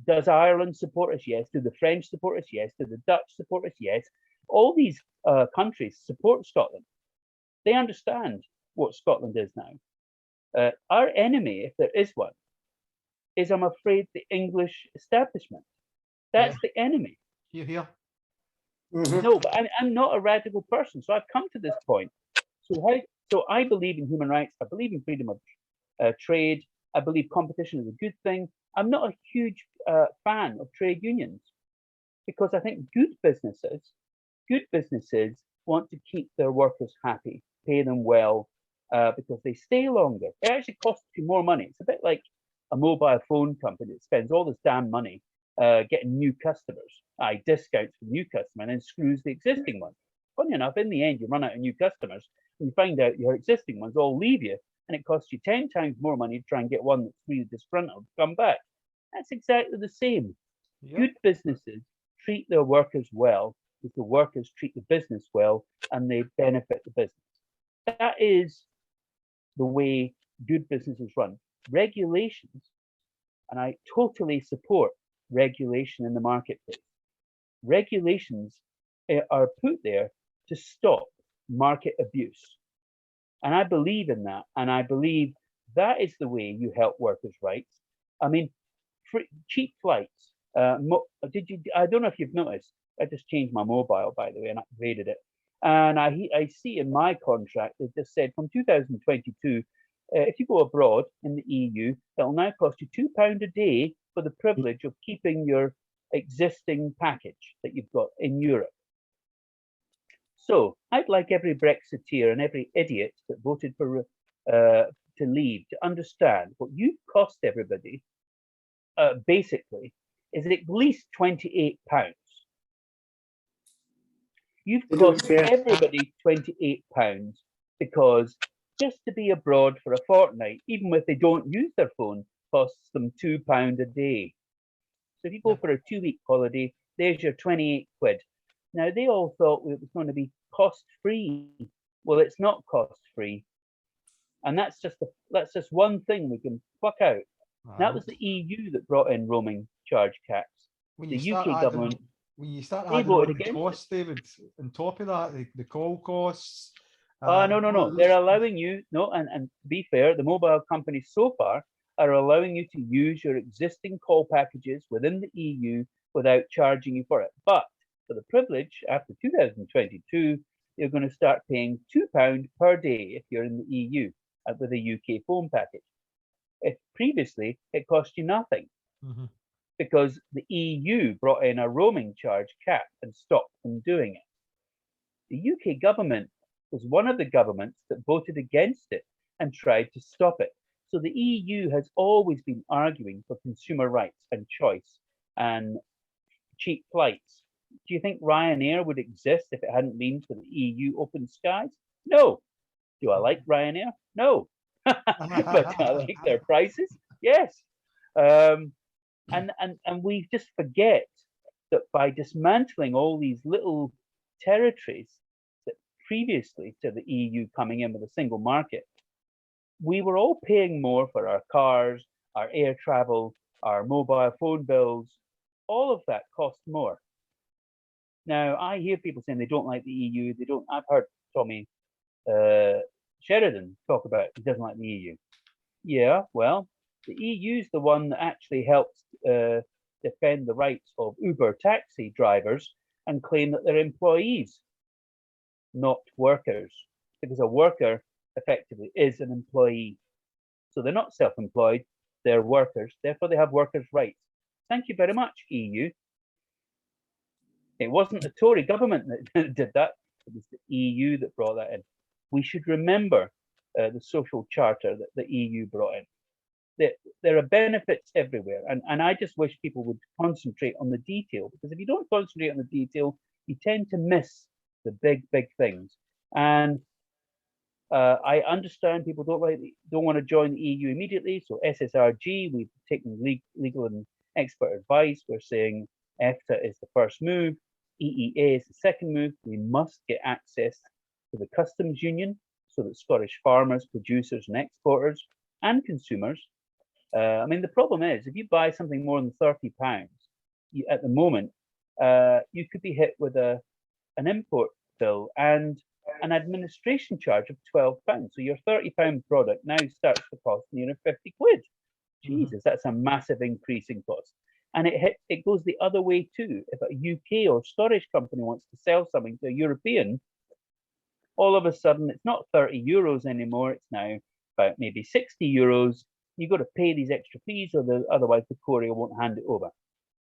Does Ireland support us? Yes. Do the French support us? Yes. Do the Dutch support us? Yes. All these countries support Scotland. They understand what Scotland is now. Our enemy, if there is one, is, I'm afraid, the English establishment. That's the enemy. Here. No, but I'm not a radical person, so I've come to this point. So I believe in human rights. I believe in freedom of trade. I believe competition is a good thing. I'm not a huge fan of trade unions because I think good businesses want to keep their workers happy, pay them well, because they stay longer. It actually costs you more money. It's a bit like a mobile phone company that spends all this damn money getting new customers, discounts for new customers, and then screws the existing ones. Funny enough, in the end, you run out of new customers, and you find out your existing ones all leave you, and it costs you 10 times more money to try and get one that's really disgruntled to come back. That's exactly the same. Yep. Good businesses treat their workers well, because the workers treat the business well, and they benefit the business. That is the way good businesses run. Regulations, and I totally support regulation in the marketplace. Regulations are put there to stop market abuse. And I believe in that. And I believe that is the way you help workers' rights. I mean, cheap flights. I don't know if you've noticed, I just changed my mobile, by the way, and upgraded it. And I see in my contract, it just said from 2022, if you go abroad in the EU, it'll now cost you £2 a day for the privilege of keeping your existing package that you've got in Europe. So I'd like every Brexiteer and every idiot that voted for to leave to understand what you cost everybody, basically, is at least £28. You've cost everybody £28 because just to be abroad for a fortnight, even if they don't use their phone, costs them £2 a day. So if you go for a 2-week holiday, there's your 28 quid. Now, they all thought it was going to be cost-free. Well, it's not cost-free. And that's just one thing we can pluck out. Wow. That was the EU that brought in roaming charge caps. The UK government, when you start they adding voted on the against costs, David, on top of that, the call costs. no. They're allowing you, and to be fair, the mobile companies so far are allowing you to use your existing call packages within the EU without charging you for it. But for the privilege, after 2022, you're going to start paying £2 per day if you're in the EU with a UK phone package. If previously it cost you nothing, because the EU brought in a roaming charge cap and stopped them doing it. The UK government was one of the governments that voted against it and tried to stop it. So the EU has always been arguing for consumer rights and choice and cheap flights. Do you think Ryanair would exist if it hadn't been for the EU open skies? No. Do I like Ryanair? No. But do I like their prices? Yes. And we just forget that by dismantling all these little territories that previously to the EU coming in with a single market, we were all paying more for our cars, our air travel, our mobile phone bills. All of that cost more. Now, I hear people saying they don't like the EU. They don't. I've heard Tommy Sheridan talk about he doesn't like the EU. Yeah, well, the EU is the one that actually helps defend the rights of Uber taxi drivers and claim that they're employees, not workers, because a worker effectively is an employee. So they're not self-employed, they're workers, therefore they have workers' rights. Thank you very much, EU. It wasn't the Tory government that did that, it was the EU that brought that in. We should remember the social charter that the EU brought in. There are benefits everywhere, and I just wish people would concentrate on the detail, because if you don't concentrate on the detail, you tend to miss the big things. And I understand people don't want to join the EU immediately. So SSRG, we've taken legal and expert advice. We're saying EFTA is the first move. EEA is the second move. We must get access to the customs union so that Scottish farmers, producers and exporters and consumers, I mean, the problem is if you buy something more than £30, at the moment, you could be hit with an import bill and an administration charge of £12. So your £30 product now starts to cost near 50 quid. Jesus, that's a massive increase in cost. And it goes the other way too. If a UK or Scottish company wants to sell something to a European, all of a sudden it's not €30 anymore. It's now about maybe €60. You've got to pay these extra fees, or otherwise the courier won't hand it over.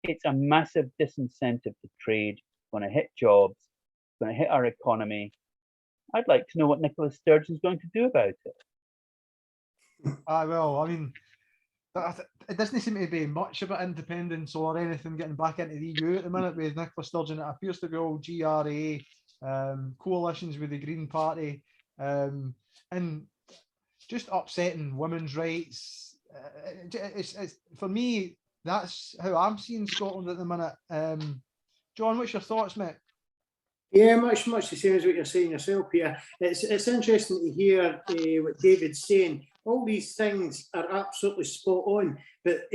It's a massive disincentive to trade. It's going to hit jobs. It's going to hit our economy. I'd like to know what Nicola Sturgeon's going to do about it. Well, I mean, it doesn't seem to be much about independence or anything getting back into the EU at the minute with Nicola Sturgeon. It appears to be all GRA, coalitions with the Green Party, and just upsetting women's rights. It's for me, that's how I'm seeing Scotland at the minute. John, what's your thoughts, mate? Yeah, much the same as what you're saying yourself, Peter. It's interesting to hear what David's saying. All these things are absolutely spot on, but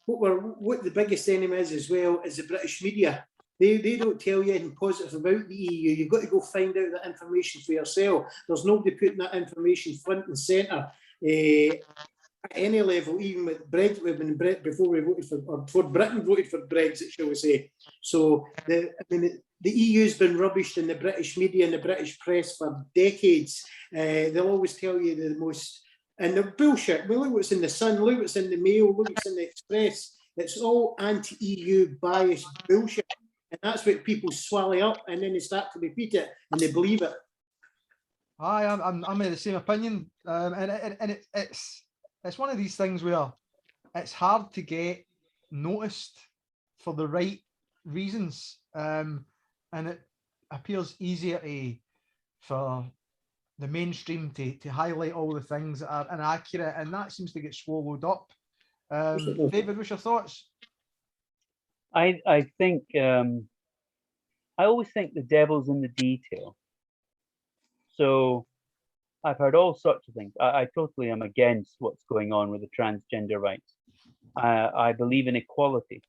what the biggest enemy is as well is the British media. They don't tell you anything positive about the EU. You've got to go find out that information for yourself. There's nobody putting that information front and centre at any level, even with Brexit, before we voted for, or before Britain voted for Brexit, shall we say. So, the EU's been rubbished in the British media and the British press for decades. They'll always tell you the most, and the bullshit. Well, look what's in the Sun, look what's in the Mail, look what's in the Express. It's all anti-EU biased bullshit. And that's what people swallow up, and then they start to repeat it, and they believe it. I'm of the same opinion, and it's one of these things where it's hard to get noticed for the right reasons, and it appears easier for the mainstream to highlight all the things that are inaccurate, and that seems to get swallowed up. David, what's your thoughts? I think I always think the devil's in the detail. So I've heard all sorts of things. I totally am against what's going on with the transgender rights. I believe in equality.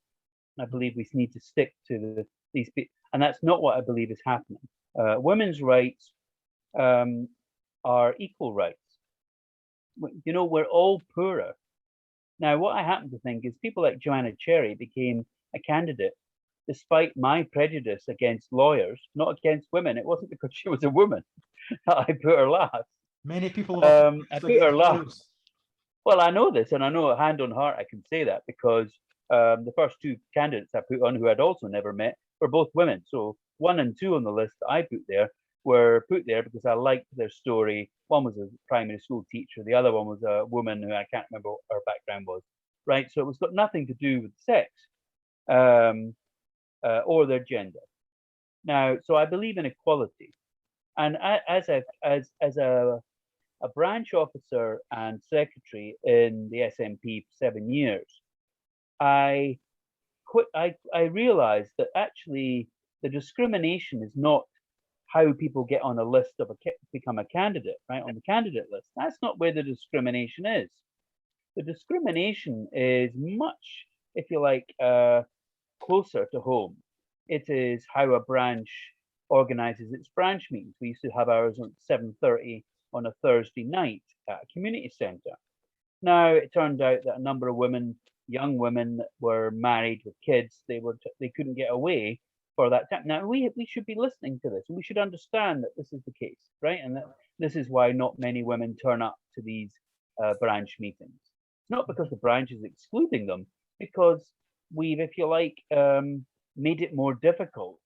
I believe we need to stick to these people, and that's not what I believe is happening. Women's rights are equal rights. You know, we're all poorer. Now, what I happen to think is people like Joanna Cherry became a candidate despite my prejudice against lawyers, not against women. It wasn't because she was a woman that I put her last. Many people I put her last. Well, I know this, and I know hand on heart I can say that because the first two candidates I put on, who I'd also never met, were both women. So 1 and 2 on the list that I put there were put there because I liked their story. One was a primary school teacher. The other one was a woman who I can't remember what her background was. Right. So it was got nothing to do with sex or their gender. Now, so I believe in equality. And as a branch officer and secretary in the SNP for 7 years, I realized that actually the discrimination is not how people get on a list of become a candidate, right? On the candidate list. That's not where the discrimination is. The discrimination is much, if you like, closer to home. It is how a branch organizes its branch meetings. We used to have ours at 7:30 on a Thursday night at a community centre. Now, it turned out that a number of women, young women that were married with kids, they couldn't get away for that time. Now, we should be listening to this, and we should understand that this is the case, right? And that this is why not many women turn up to these branch meetings. Not because the branch is excluding them, because we've, if you like, made it more difficult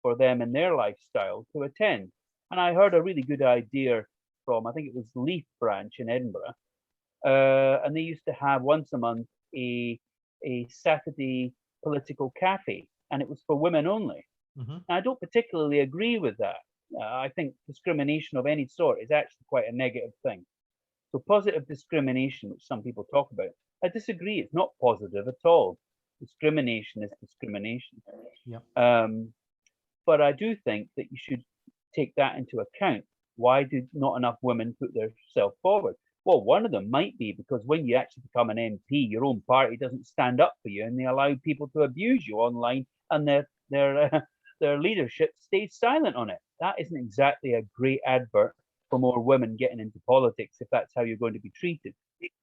for them in their lifestyle to attend. And I heard a really good idea from, I think it was Leaf branch in Edinburgh, and they used to have once a month a Saturday political cafe, and it was for women only. Mm-hmm. I don't particularly agree with that. I think discrimination of any sort is actually quite a negative thing. So positive discrimination, which some people talk about, I disagree. It's not positive at all. Discrimination is discrimination. Yep. But I do think that you should take that into account. Why do not enough women put themselves forward? Well, one of them might be because when you actually become an MP, your own party doesn't stand up for you, and they allow people to abuse you online, and their leadership stays silent on it. That isn't exactly a great advert for more women getting into politics if that's how you're going to be treated.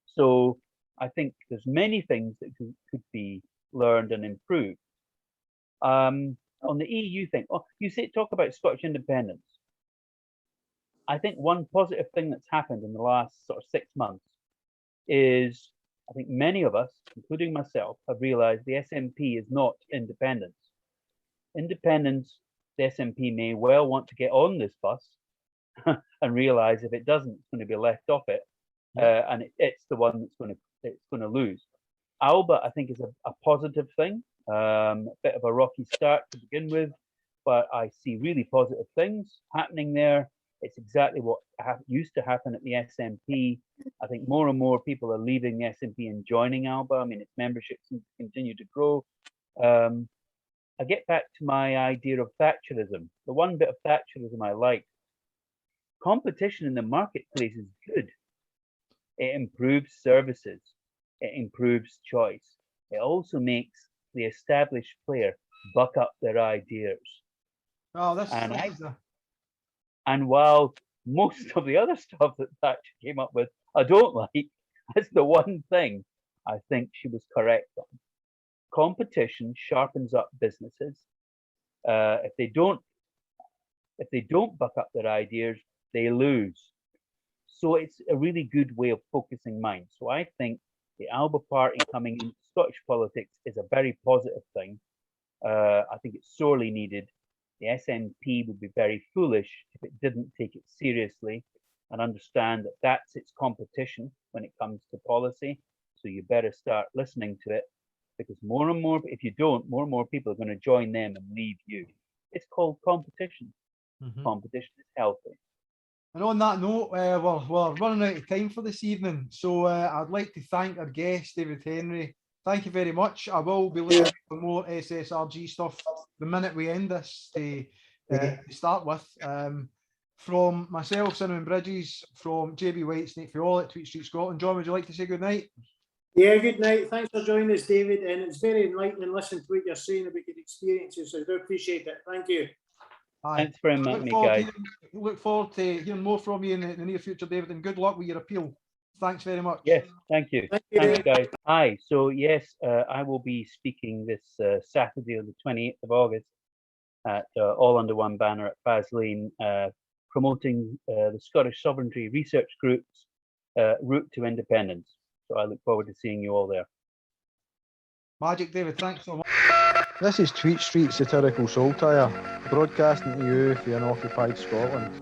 So I think there's many things that could be learned and improved. On the EU thing, talk about Scottish independence. I think one positive thing that's happened in the last sort of 6 months is I think many of us, including myself, have realised the SNP is not independence. Independence, the SNP may well want to get on this bus and realise if it doesn't, it's going to be left off it, and it's the one that's going to lose. Alba, I think, is a positive thing. A bit of a rocky start to begin with, but I see really positive things happening there. It's exactly what used to happen at the SNP. I think more and more people are leaving the SNP and joining Alba. I mean, its membership seems to continue to grow. I get back to my idea of Thatcherism. The one bit of Thatcherism I like, competition in the marketplace is good. It improves services. It improves choice. It also makes the established player buck up their ideas. Oh, And while most of the other stuff that Thatcher came up with, I don't like, that's the one thing I think she was correct on. Competition sharpens up businesses. If they don't buck up their ideas, they lose. So it's a really good way of focusing minds. So I think the Alba Party coming into Scottish politics is a very positive thing. I think it's sorely needed. The SNP would be very foolish if it didn't take it seriously and understand that that's its competition when it comes to policy. So you better start listening to it, because more and more, if you don't, more and more people are going to join them and leave you. It's called competition. Competition is healthy. And on that note, we're running out of time for this evening. So I'd like to thank our guest, David Henry. Thank you very much. I will be looking for more SSRG stuff the minute we end this to start with. From myself, Cinnamon Bridges, from JB Whitesnake, for all at Tweet Street Scotland. John, would you like to say good night? Yeah, good night. Thanks for joining us, David. And it's very enlightening listening to what you're saying about your experiences. So I do appreciate it. Thank you. Thanks very much, guys. Look forward to hearing more from you in the near future, David, and good luck with your appeal. Thanks very much. Yes, thank you. Thanks, guys. Hi. So yes, I will be speaking this Saturday, on the 28th of August, at All Under One Banner at Faslane, promoting the Scottish Sovereignty Research Group's route to independence. So I look forward to seeing you all there. Magic, David. Thanks so much. This is Tweet Street Satirical Saltire, broadcasting to you for unoccupied Scotland.